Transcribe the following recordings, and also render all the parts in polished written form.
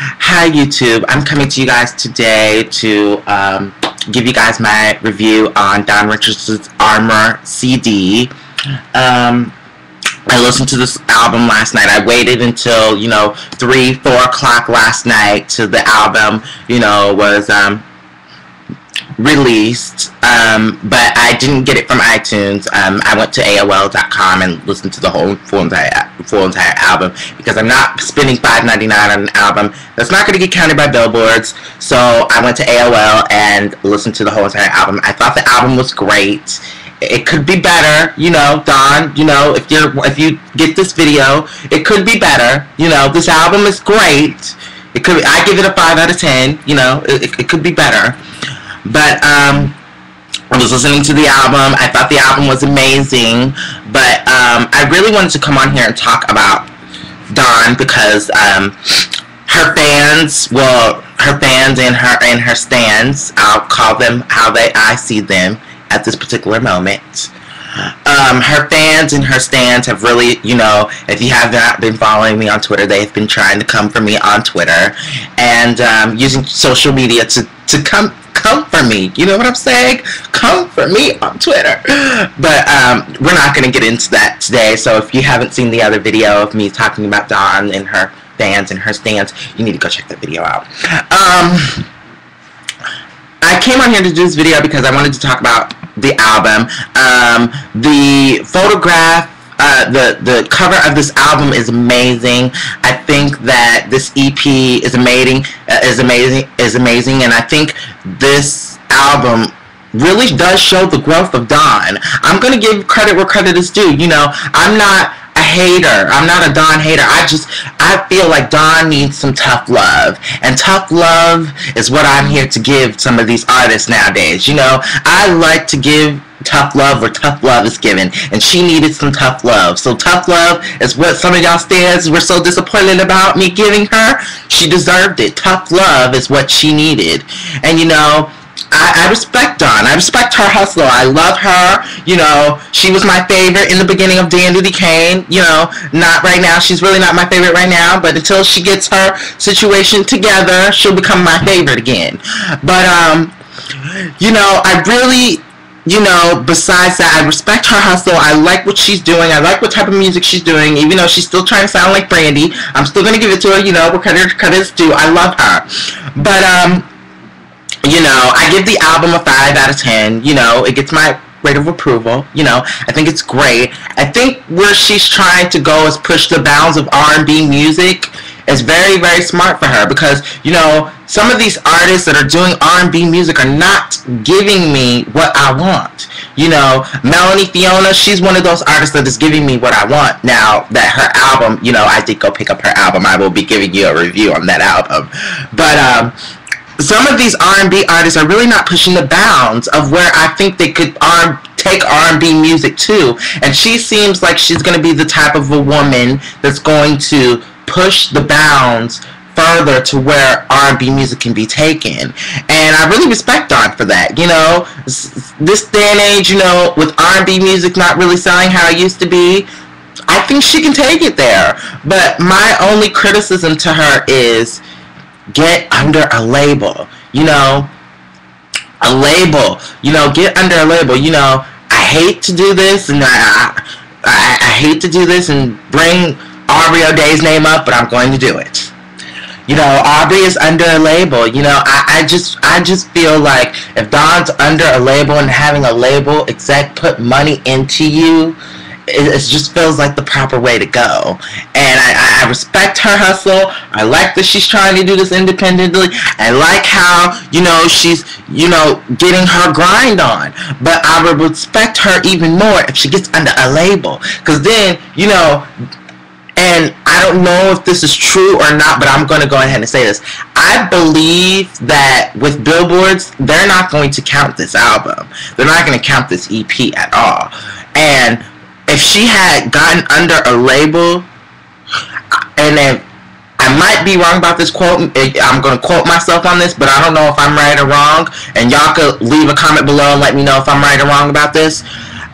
Hi YouTube, I'm coming to you guys today to give you guys my review on Don Richards' Armor CD. I listened to this album last night. I waited until, 3, 4 o'clock last night till the album, was released, but I didn't get it from iTunes. I went to AOL.com and listened to the full entire album because I'm not spending $5.99 on an album that's not going to get counted by Billboards. So I went to AOL and listened to the whole entire album. I thought the album was great. It could be better, Don, if you get this video, it could be better. This album is great. I give it a 5 out of 10, it could be better. But I was listening to the album. I thought the album was amazing. But I really wanted to come on here and talk about Dawn because her fans and her stans, I'll call them how I see them at this particular moment. Her fans and her stans have really, if you have not been following me on Twitter, they've been trying to come for me on Twitter and using social media to come for me. You know what I'm saying? Come for me on Twitter. But we're not going to get into that today. So if you haven't seen the other video of me talking about Dawn and her fans and her stans, you need to go check that video out. I came on here to do this video because I wanted to talk about the album. The photograph, the cover of this album is amazing. I think that this EP is amazing, and I think this album really does show the growth of Dawn. I'm gonna give credit where credit is due. I'm not a hater. I'm not a Dawn hater. I feel like Dawn needs some tough love, and tough love is what I'm here to give some of these artists nowadays. I like to give tough love where tough love is given, and she needed some tough love. So tough love is what some of y'all stands were so disappointed about me giving her. She deserved it. Tough love is what she needed. And I respect Dawn. I respect her hustle. I love her. She was my favorite in the beginning of Dandy Kane. Not right now. She's really not my favorite right now, but until she gets her situation together, she'll become my favorite again. But I really, besides that, I respect her hustle. I like what she's doing. I like what type of music she's doing. Even though she's still trying to sound like Brandy, I'm still going to give it to her, where credit is due. I love her. But, I give the album a 5 out of 10. It gets my rate of approval. I think it's great. I think where she's trying to go is push the bounds of R&B music. It's very, very smart for her because, some of these artists that are doing R&B music are not giving me what I want. Melanie Fiona, she's one of those artists that is giving me what I want. Now that her album, I did go pick up her album. I will be giving you a review on that album. But, some of these R&B artists are really not pushing the bounds of where I think they could take R&B music to. And she seems like she's going to be the type of a woman that's going to push the bounds further to where R&B music can be taken. And I really respect Dawn for that. This day and age, with R&B music not really selling how it used to be, I think she can take it there. But my only criticism to her is get under a label, a label, get under a label. I hate to do this, and I hate to do this and bring Aubrey O'Day's name up, but I'm going to do it. Aubrey is under a label. I just feel like if Dawn's under a label and having a label exec put money into you, it just feels like the proper way to go. And I respect her hustle. I like that she's trying to do this independently. I like how, she's, getting her grind on. But I would respect her even more if she gets under a label. Because then, and I don't know if this is true or not, but I'm going to go ahead and say this. I believe that with Billboards, they're not going to count this album. They're not going to count this EP at all. And if she had gotten under a label, and then I might be wrong about this quote, I'm going to quote myself on this, but I don't know if I'm right or wrong, and y'all could leave a comment below and let me know if I'm right or wrong about this.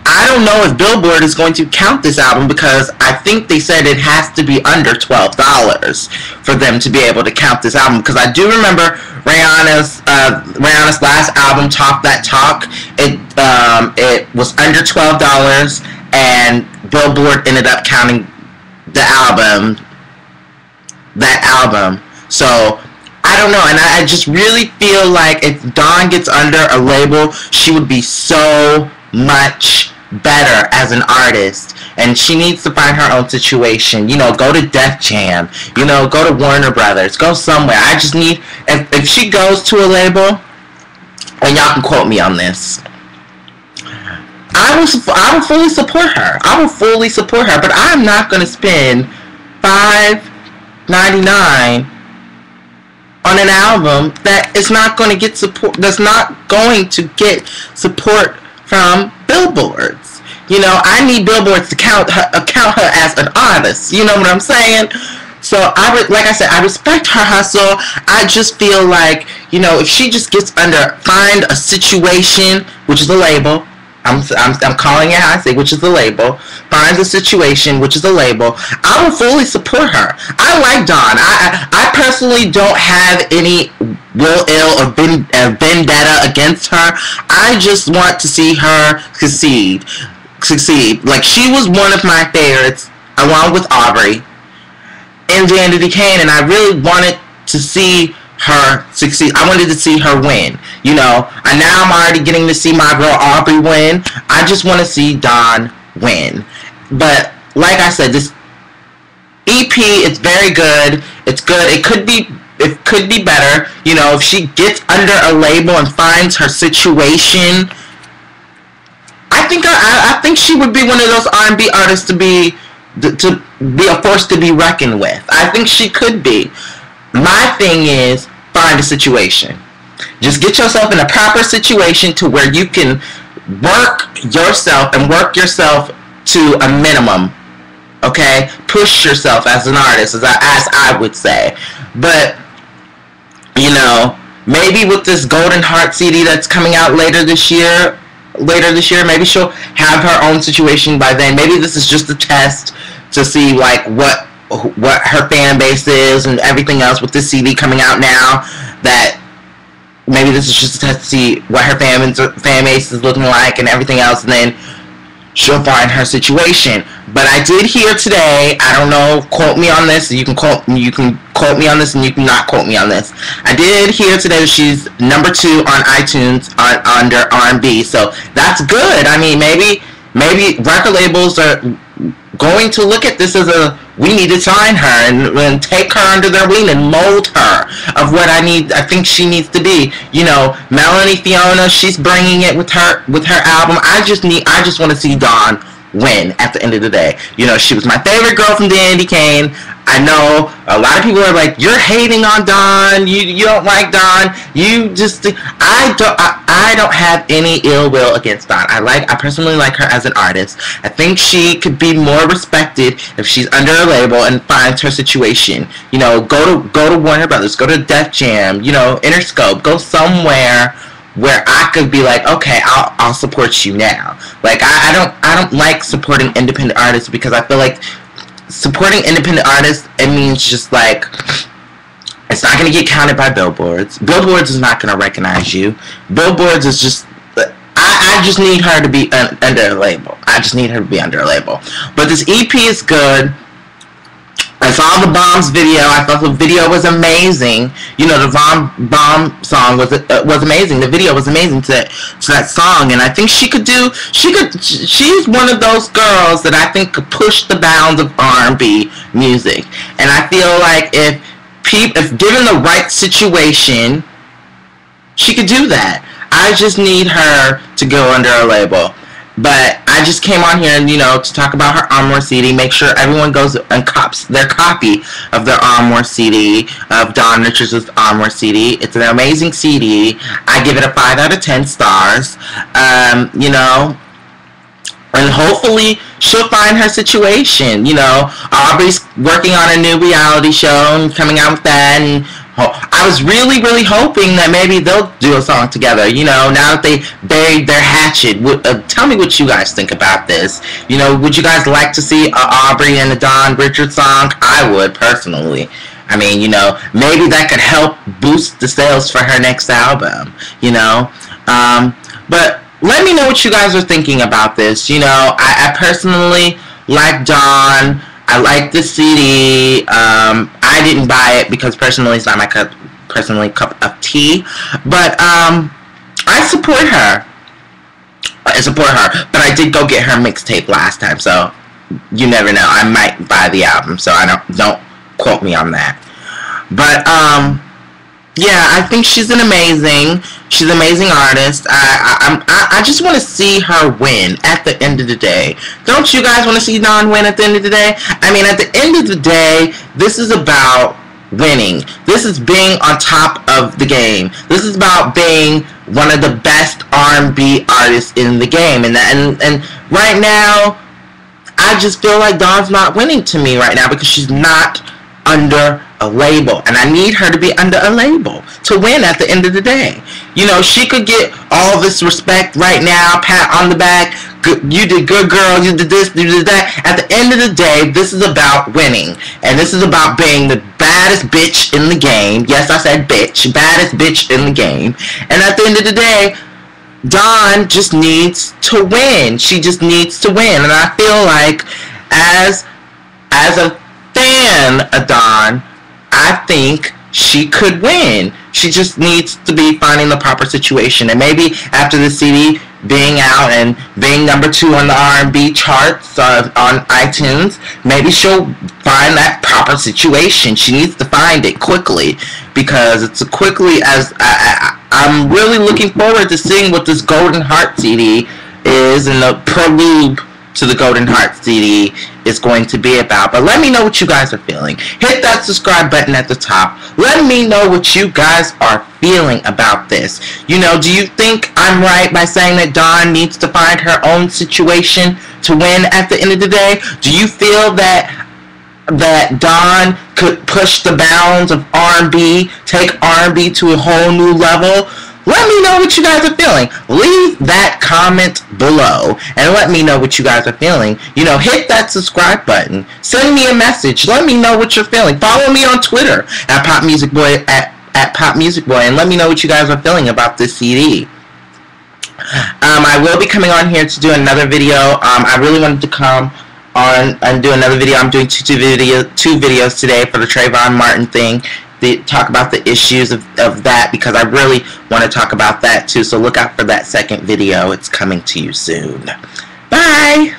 I don't know if Billboard is going to count this album, because I think they said it has to be under $12 for them to be able to count this album. Because I do remember Rihanna's last album, Talk That Talk. It was under $12, and Billboard ended up counting that album. So I don't know, and I just really feel like if Dawn gets under a label, she would be so much better as an artist, and she needs to find her own situation. You know, go to Def Jam, you know, go to Warner Brothers, go somewhere. I just need, if she goes to a label, and y'all can quote me on this, I will fully support her. I will fully support her, but I'm not going to spend $5.99 on an album that is not going to get support, that's not going to get support from billboards. You know, I need billboards to count her as an artist. You know what I'm saying? So like I said, I respect her hustle. I just feel like, you know, if she just gets find a situation, which is a label. I'm calling it how I say, which is the label. Finds a situation, which is a label. I will fully support her. I like Dawn. I personally don't have any ill or vendetta against her. I just want to see her succeed. Like, she was one of my favorites, along with Aubrey and Danity Kane, and I really wanted to see her succeed. I wanted to see her win, you know, and now I'm already getting to see my girl Aubrey win. I just want to see Dawn win. But like I said, this EP is very good. It's good. It could be better, you know, if she gets under a label and finds her situation. I think she would be one of those R&B artists to be a force to be reckoned with. I think she could be. My thing is, find a situation. Just get yourself in a proper situation to where you can work yourself to a minimum. Okay? Push yourself as an artist, as I would say. But, you know, maybe with this Golden Heart CD that's coming out later this year, maybe she'll have her own situation by then. Maybe this is just a test to see, like, what her fan base is and everything else with this CD coming out now. That maybe this is just a test to see what her fan base is looking like and everything else, and then she'll find her situation. But I did hear today, I don't know, quote me on this. You can quote me on this, and you can not quote me on this. I did hear today that she's number 2 on iTunes under R&B, so that's good. I mean, maybe record labels are going to look at this as we need to sign her and take her under their wing and mold her of what I think she needs to be. You know, Melanie Fiona, she's bringing it with her album. I just want to see Dawn win at the end of the day. You know, she was my favorite girl from Danity Kane. I know a lot of people are like, you're hating on Dawn. You don't like Dawn. I don't have any ill will against Dawn. I personally like her as an artist. I think she could be more respected if she's under a label and finds her situation. You know, go to Warner Brothers, go to Def Jam, you know, Interscope, go somewhere where I could be like, okay, I'll support you now. Like, I don't like supporting independent artists, because I feel like supporting independent artists, it means just like, it's not going to get counted by billboards. Billboards is not going to recognize you. Billboards is just, I just need her to be under a label. I just need her to be under a label. But this EP is good. I saw the Bombs video. I thought the video was amazing. You know, the Bomb song was amazing. The video was amazing to that song, and I think she's one of those girls that I think could push the bounds of R&B music. And I feel like if given the right situation, she could do that. I just need her to go under a label. But I just came on here, and, you know, to talk about her Armor CD. Make sure everyone goes and cops their copy of their Armor CD, of Dawn Richards' Armor CD. It's an amazing CD. I give it a 5 out of 10 stars. You know, and hopefully she'll find her situation. You know, Aubrey's working on a new reality show and coming out with that, and I was really, really hoping that maybe they'll do a song together. You know, now that they buried their hatchet. Tell me what you guys think about this. You know, would you guys like to see a Aubrey and a Don Richards song? I would, personally. I mean, you know, maybe that could help boost the sales for her next album, you know. But let me know what you guys are thinking about this. You know, I personally like Dawn. I like the CD. I didn't buy it because personally it's not my cup of tea. But I support her. But I did go get her mixtape last time, so you never know. I might buy the album, so don't quote me on that. But yeah, I think she's an amazing artist. I just want to see her win at the end of the day. Don't you guys want to see Dawn win at the end of the day? I mean, at the end of the day, this is about winning. This is being on top of the game. This is about being one of the best R&B artists in the game. And right now, I just feel like Dawn's not winning to me right now because she's not under a label, and I need her to be under a label to win at the end of the day. You know, she could get all this respect right now, pat on the back, you did good, girl, you did this, you did that. At the end of the day, this is about winning, and this is about being the baddest bitch in the game. Yes, I said bitch, baddest bitch in the game. And at the end of the day, Dawn just needs to win. She just needs to win, and I feel like as a fan of Dawn, I think she could win. She just needs to be finding the proper situation, and maybe after the CD being out and being #2 on the R&B charts on iTunes, maybe she'll find that proper situation. She needs to find it quickly, because it's quickly as I'm really looking forward to seeing what this Golden Heart CD is, and the prelude to the Golden Heart CD is going to be about. But let me know what you guys are feeling. Hit that subscribe button at the top. Let me know what you guys are feeling about this. You know, do you think I'm right by saying that Dawn needs to find her own situation to win at the end of the day? Do you feel that Dawn could push the bounds of R&B, take R&B to a whole new level? Let me know what you guys are feeling. Leave that comment below and let me know what you guys are feeling. You know, hit that subscribe button. Send me a message. Let me know what you're feeling. Follow me on Twitter at PopMusicBoy at PopMusicBoy, and let me know what you guys are feeling about this CD. I will be coming on here to do another video. I really wanted to come on and do another video. I'm doing two videos today for the Trayvon Martin thing. Talk about the issues of that, because I really want to talk about that too. So look out for that second video. It's coming to you soon. Bye!